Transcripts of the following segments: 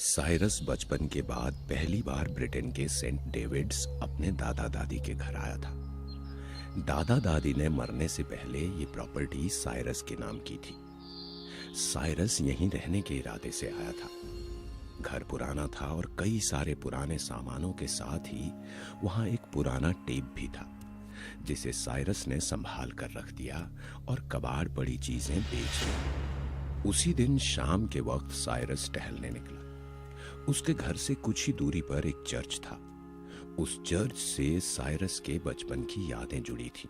Cyrus बचपन के बाद पहली बार ब्रिटेन के सेंट डेविड्स अपने दादा दादी के घर आया था। दादा दादी ने मरने से पहले ये प्रॉपर्टी साइरस के नाम की थी। साइरस यहीं रहने के इरादे से आया था। घर पुराना था और कई सारे पुराने सामानों के साथ ही वहां एक पुराना टेप भी था, जिसे साइरस ने संभाल कर रख दिया और कबाड़ पड़ी चीजें बेच दी। उसी दिन शाम के वक्त साइरस टहलने निकला। उसके घर से कुछ ही दूरी पर एक चर्च था। उस चर्च से साइरस के बचपन की यादें जुड़ी थी।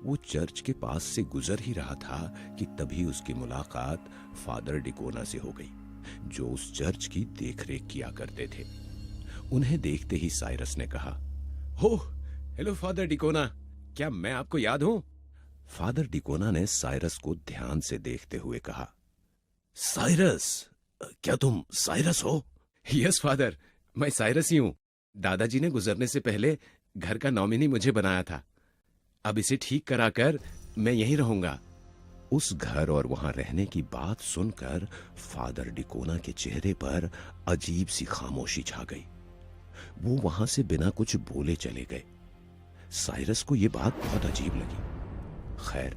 वो चर्च के पास से गुजर ही रहा था कि तभी उसकी मुलाकात फादर डिकोना से हो गई, जो उस चर्च की देखरेख किया करते थे। उन्हें देखते ही साइरस ने कहा, "ओह, हेलो फादर डिकोना, क्या मैं आपको याद हूं?" फादर डिकोना ने साइरस को ध्यान से देखते हुए कहा, "साइरस, क्या तुम साइरस हो?" "यस फादर, मैं साइरस ही हूं। दादाजी ने गुजरने से पहले घर का नॉमिनी मुझे बनाया था। अब इसे ठीक कराकर मैं यहीं रहूंगा।" उस घर और वहां रहने की बात सुनकर फादर डिकोना के चेहरे पर अजीब सी खामोशी छा गई। वो वहां से बिना कुछ बोले चले गए। साइरस को यह बात बहुत अजीब लगी। खैर,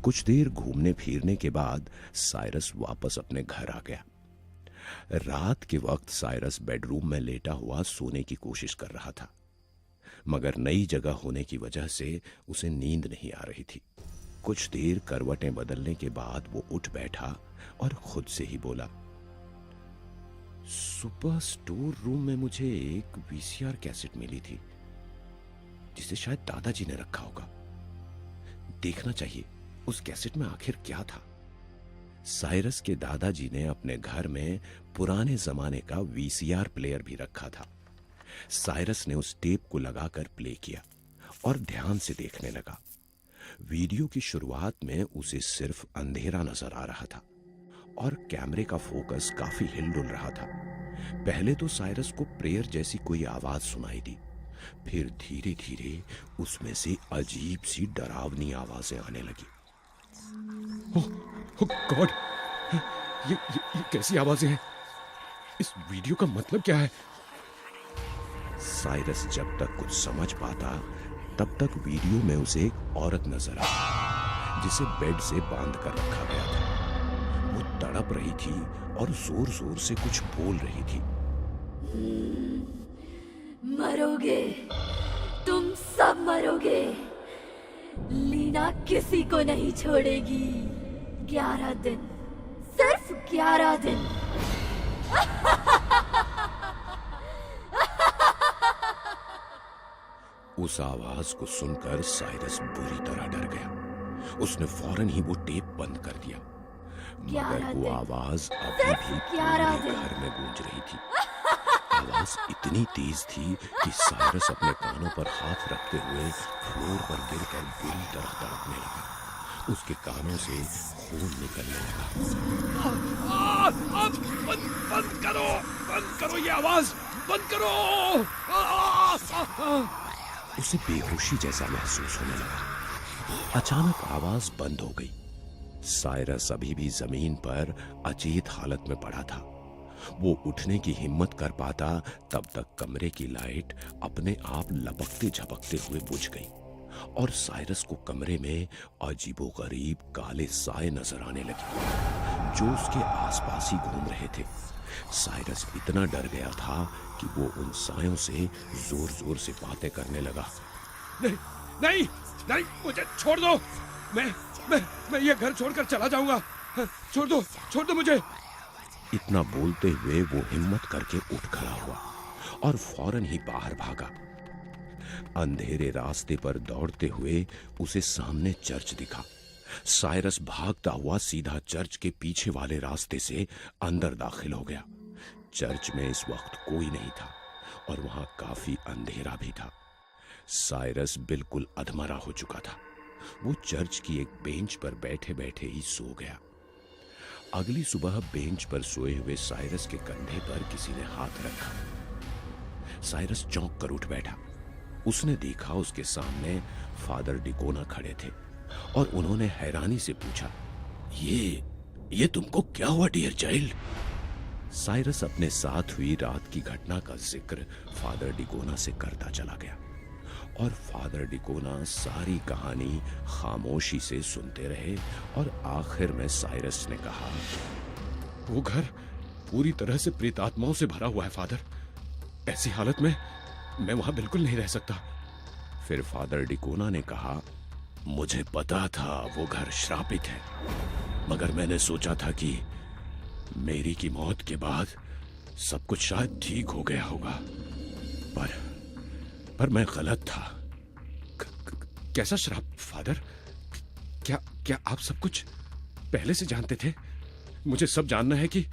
कुछ देर घूमने फिरने के बाद साइरस वापस अपने घर आ गया। रात के वक्त साइरस बेडरूम में लेटा हुआ सोने की कोशिश कर रहा था, मगर नई जगह होने की वजह से उसे नींद नहीं आ रही थी। कुछ देर करवटें बदलने के बाद वो उठ बैठा और खुद से ही बोला, "सुबह स्टोर रूम में मुझे एक वीसीआर कैसेट मिली थी, जिसे शायद दादाजी ने रखा होगा। देखना चाहिए उस कैसेट में आखिर क्या था।" साइरस के दादाजी ने अपने घर में पुराने जमाने का वीसीआर प्लेयर भी रखा था। साइरस ने उस टेप को लगाकर प्ले किया और ध्यान से देखने लगा। वीडियो की शुरुआत में उसे सिर्फ अंधेरा नजर आ रहा था और कैमरे का फोकस काफी हिलडुल रहा था। पहले तो साइरस को प्रेयर जैसी कोई आवाज सुनाई दी, फिर धीरे धीरे उसमें से अजीब सी डरावनी आवाजें आने लगी। ओह गॉड, ये कैसी आवाजें हैं? इस वीडियो का मतलब क्या है? साइरस जब तक कुछ समझ पाता तब तक वीडियो में उसे एक औरत नजर आई, जिसे बेड से बांध कर रखा गया था। वो तड़प रही थी और जोर जोर से कुछ बोल रही थी। मरोगे, तुम सब मरोगे। लीना किसी को नहीं छोड़ेगी। 11 दिन, सिर्फ 11 दिन। उस आवाज को सुनकर साइरस बुरी तरह डर गया। उसने फौरन ही वो टेप बंद कर दिया, मगर वो आवाज अभी भी पूरे घर में गूंज रही थी। आवाज इतनी तेज थी कि साइरस अपने कानों पर हाथ रखते हुए फ्लोर पर गिरकर बुरी तरह तड़पने लगा। उसके कानों से खून निकलने लगा। बंद करो ये आवाज, बंद करो। उसे बेहोशी जैसा महसूस होने लगा। अचानक आवाज बंद हो गई। साइरस अभी भी जमीन पर अचेत हालत में पड़ा था। वो उठने की हिम्मत कर पाता तब तक कमरे की लाइट अपने आप लपकते झपकते हुए बुझ गई और साइरस को कमरे में अजीबोगरीब काले साए नजर आने लगे, जो उसके आसपास ही घूम रहे थे। साइरस इतना डर गया था कि वो उन सायों से जोर जोर से बातें करने लगा। नहीं नहीं नहीं, मुझे छोड़ दो। मैं ये घर छोड़कर चला जाऊंगा। छोड़ दो मुझे। इतना बोलते हुए वो हिम्मत करके उठ खड़ा हुआ और फौरन ही बाहर भागा। अंधेरे रास्ते पर दौड़ते हुए उसे सामने चर्च दिखा। साइरस भागता हुआ सीधा चर्च के पीछे वाले रास्ते से अंदर दाखिल हो गया। चर्च में इस वक्त कोई नहीं था और वहां काफी अंधेरा भी था। साइरस बिल्कुल अधमरा हो चुका था। वो चर्च की एक बेंच पर बैठे बैठे ही सो गया। अगली सुबह बेंच पर सोए हुए साइरस के कंधे पर किसी ने हाथ रखा। साइरस चौंक कर उठ बैठा। उसने देखा उसके सामने फादर डिकोना खड़े थे और उन्होंने हैरानी से पूछा, ये तुमको क्या हुआ डियर चाइल्ड? साइरस अपने साथ हुई रात की घटना का जिक्र फादर डिकोना से करता चला गया और फादर डिकोना सारी कहानी खामोशी से सुनते रहे और आखिर में साइरस ने कहा, वो घर पूरी तरह से प्रेतात्माओं से भरा हुआ है फादर। ऐसी हालत में मैं वहां बिल्कुल नहीं रह सकता। फिर फादर डिकोना ने कहा, मुझे पता था वो घर श्रापित है, मगर मैंने सोचा था कि मेरी की मौत के बाद सब कुछ शायद ठीक हो गया होगा, पर मैं गलत था। कैसा श्राप फादर? क्या आप सब कुछ पहले से जानते थे? मुझे सब जानना है कि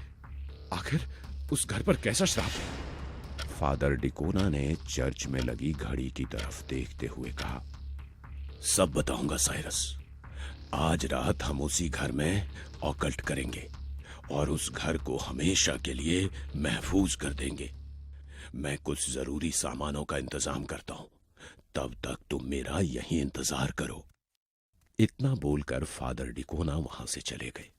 आखिर उस घर पर कैसा श्राप है। फादर डिकोना ने चर्च में लगी घड़ी की तरफ देखते हुए कहा, सब बताऊंगा साइरस। आज रात हम उसी घर में ऑकल्ट करेंगे और उस घर को हमेशा के लिए महफूज कर देंगे। मैं कुछ जरूरी सामानों का इंतजाम करता हूं, तब तक तुम मेरा यहीं इंतजार करो। इतना बोलकर फादर डिकोना वहां से चले गए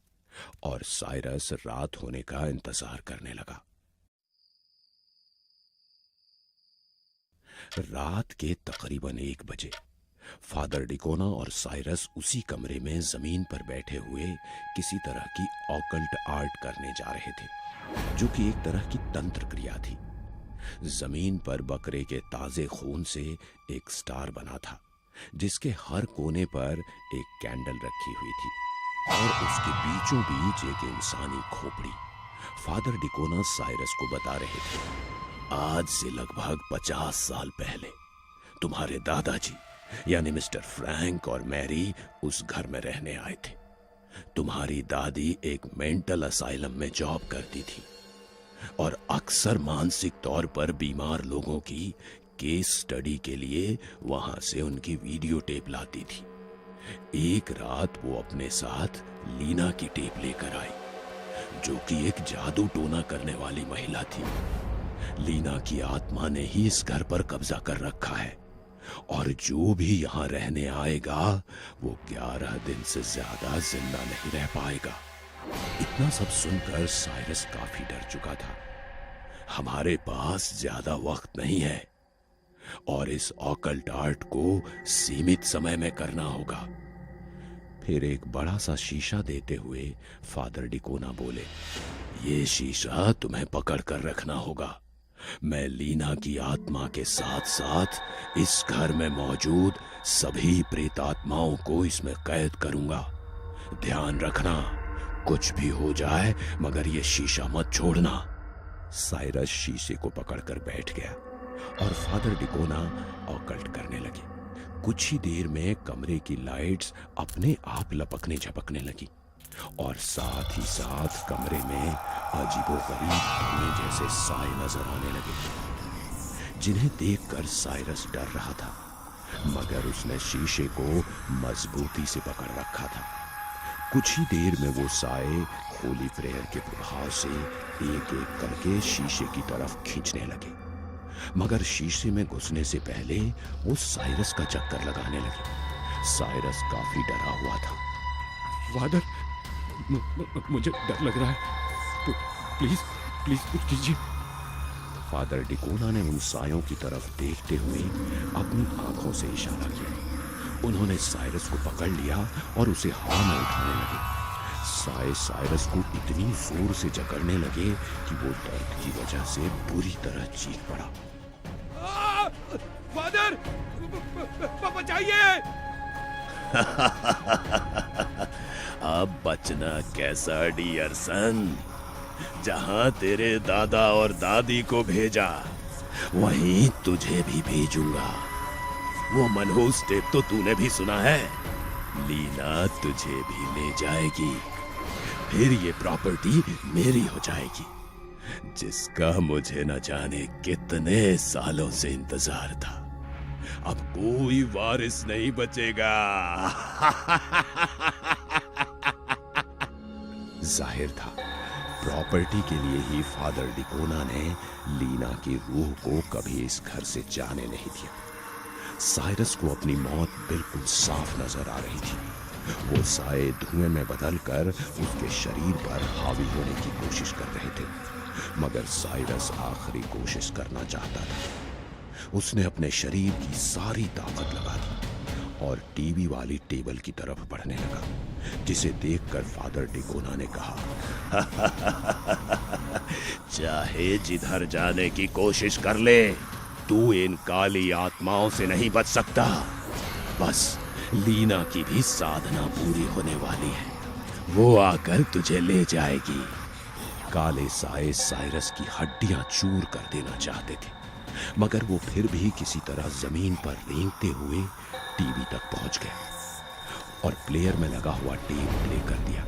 और साइरस रात होने का इंतजार करने लगा। रात के तकरीबन 1 बजे फादर डिकोना और साइरस उसी कमरे में जमीन पर बैठे हुए किसी तरह की ऑकल्ट आर्ट करने जा रहे थे, जो कि एक तरह की तंत्र क्रिया थी। जमीन पर बकरे के ताजे खून से एक स्टार बना था, जिसके हर कोने पर एक कैंडल रखी हुई थी और उसके बीचों बीच एक इंसानी खोपड़ी। फादर डिकोना साइरस को बता रहे थे, आज से लगभग 50 साल पहले तुम्हारे दादाजी यानी मिस्टर फ्रैंक और मैरी उस घर में रहने आए थे। तुम्हारी दादी एक मेंटल असाइलम में जॉब करती थी और अक्सर मानसिक तौर पर बीमार लोगों की केस स्टडी के लिए वहां से उनकी वीडियो टेप लाती थी। एक रात वो अपने साथ लीना की टेप लेकर आई, जो कि एक जादू टोना करने वाली महिला थी। लीना की आत्मा ने ही इस घर पर कब्जा कर रखा है और जो भी यहां रहने आएगा वो 11 दिन से ज्यादा जिंदा नहीं रह पाएगा। इतना सब सुनकर साइरस काफी डर चुका था। हमारे पास ज्यादा वक्त नहीं है और इस ऑकल्ट आर्ट को सीमित समय में करना होगा। फिर एक बड़ा सा शीशा देते हुए फादर डिकोना बोले, ये शीशा तुम्हें पकड़ कर रखना होगा। मैं लीना की आत्मा के साथ साथ इस घर में मौजूद सभी प्रेतात्माओं को इसमें कैद करूंगा। ध्यान रखना, कुछ भी हो जाए मगर ये शीशा मत छोड़ना। साइरस शीशे को पकड़कर बैठ गया और फादर डिकोना ऑकल्ट करने लगे। कुछ ही देर में कमरे की लाइट्स अपने आप लपकने झपकने लगी और साथ ही साथ कमरे में अजीबोगरीब धुएं जैसे साए नजर आने लगे, जिन्हें देखकर साइरस डर रहा था, मगर उसने शीशे को मजबूती से पकड़ रखा था। कुछ ही देर में वो साए होली प्रेयर के प्रभाव से एक एक करके शीशे की तरफ खींचने लगे, मगर शीशे में घुसने से पहले वो साइरस का चक्कर लगाने लगे। साइरस काफी डरा हुआ था। फादर, मुझे डर लग रहा है, तो प्लीज कुछ कीजिए। फादर डिकोना ने उन सायों की तरफ देखते हुए अपनी आंखों से इशारा किया। उन्होंने साइरस को पकड़ लिया और उसे हवा में उठाने लगे। साए साइरस को इतनी जोर से जकड़ने लगे कि वो दर्द की वजह से बुरी तरह चीख पड़ा। फादर, बचाइए! अब बचना कैसा डियर सन? जहां तेरे दादा और दादी को भेजा वहीं तुझे भी भेजूंगा। वो मनहूस टेप तो तूने भी सुना है। लीना तुझे भी ले जाएगी, फिर ये प्रॉपर्टी मेरी हो जाएगी, जिसका मुझे न जाने कितने सालों से इंतजार था। अब कोई वारिस नहीं बचेगा। जाहिर था प्रॉपर्टी के लिए ही फादर डिकोना ने लीना की रूह को कभी इस घर से जाने नहीं दिया। साइरस को अपनी मौत बिल्कुल साफ नजर आ रही थी। वो साए धुएं में बदलकर उसके शरीर पर हावी होने की कोशिश कर रहे थे। मगर साइरस आखिरी कोशिश करना चाहता था। उसने अपने शरीर की सारी ताकत लगा दी और टीवी वाली टेबल की तरफ बढ़ने लगा, जिसे देखकर फादर डिकोना ने कहा, चाहे जिधर जाने की कोशिश कर ले, तू इन काली आत्माओं से नहीं बच सकता। बस लीना की भी साधना पूरी होने वाली है, वो आकर तुझे ले जाएगी। काले साए साइरस की हड्डियां चूर कर देना चाहते थे, मगर वो फिर भी किसी तरह जमीन पर रेंगते हुए टीवी तक पहुंच गया और प्लेयर में लगा हुआ टेप प्ले कर दिया।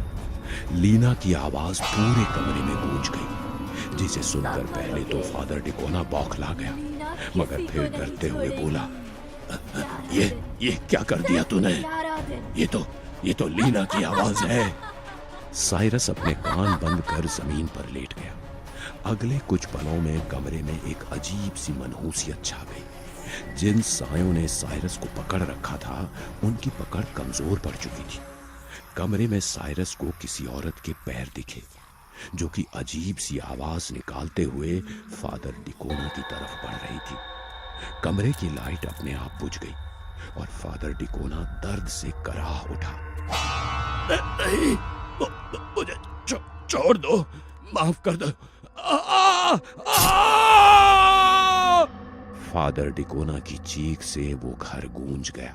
लीना की आवाज पूरे कमरे में गूंज गई, जिसे सुनकर पहले तो फादर डिकोना बौखला गया, मगर फिर डरते हुए बोला, ये क्या कर दिया तूने? ये तो लीना की आवाज है। साइरस अपने कान बंद कर जमीन पर लेट गया। अगले कुछ पलों में कमरे में एक अजीब सी मनहूसियत छा गई। जिन सायों ने साइरस को पकड़ रखा था, उनकी पकड़ कमजोर पड़ चुकी थी। कमरे में साइरस को किसी औरत के पैर दिखे, जो कि अजीब सी आवाज निकालते हुए फादर डिकोना की तरफ बढ़ रही थी। कमरे की लाइट अपने आप बुझ गई और फादर डिकोना दर्द से कराह उठा। नहीं, मुझे छोड़ दो, माफ कर दो। फादर डिकोना की चीख से वो घर गूंज गया।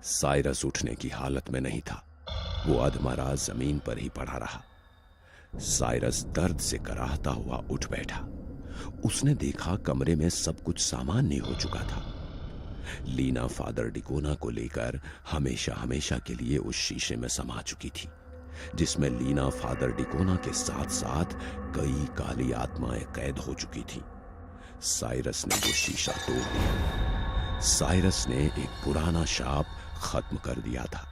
साइरस उठने की हालत में नहीं था, वो अधमरा जमीन पर ही पड़ा रहा। साइरस दर्द से कराहता हुआ उठ बैठा। उसने देखा कमरे में सब कुछ सामान्य हो चुका था। लीना फादर डिकोना को लेकर हमेशा हमेशा के लिए उस शीशे में समा चुकी थी, जिसमें लीना फादर डिकोना के साथ साथ कई काली आत्माएं कैद हो चुकी थी। साइरस ने वो शीशा तोड़ दिया। साइरस ने एक पुराना शाप खत्म कर दिया था।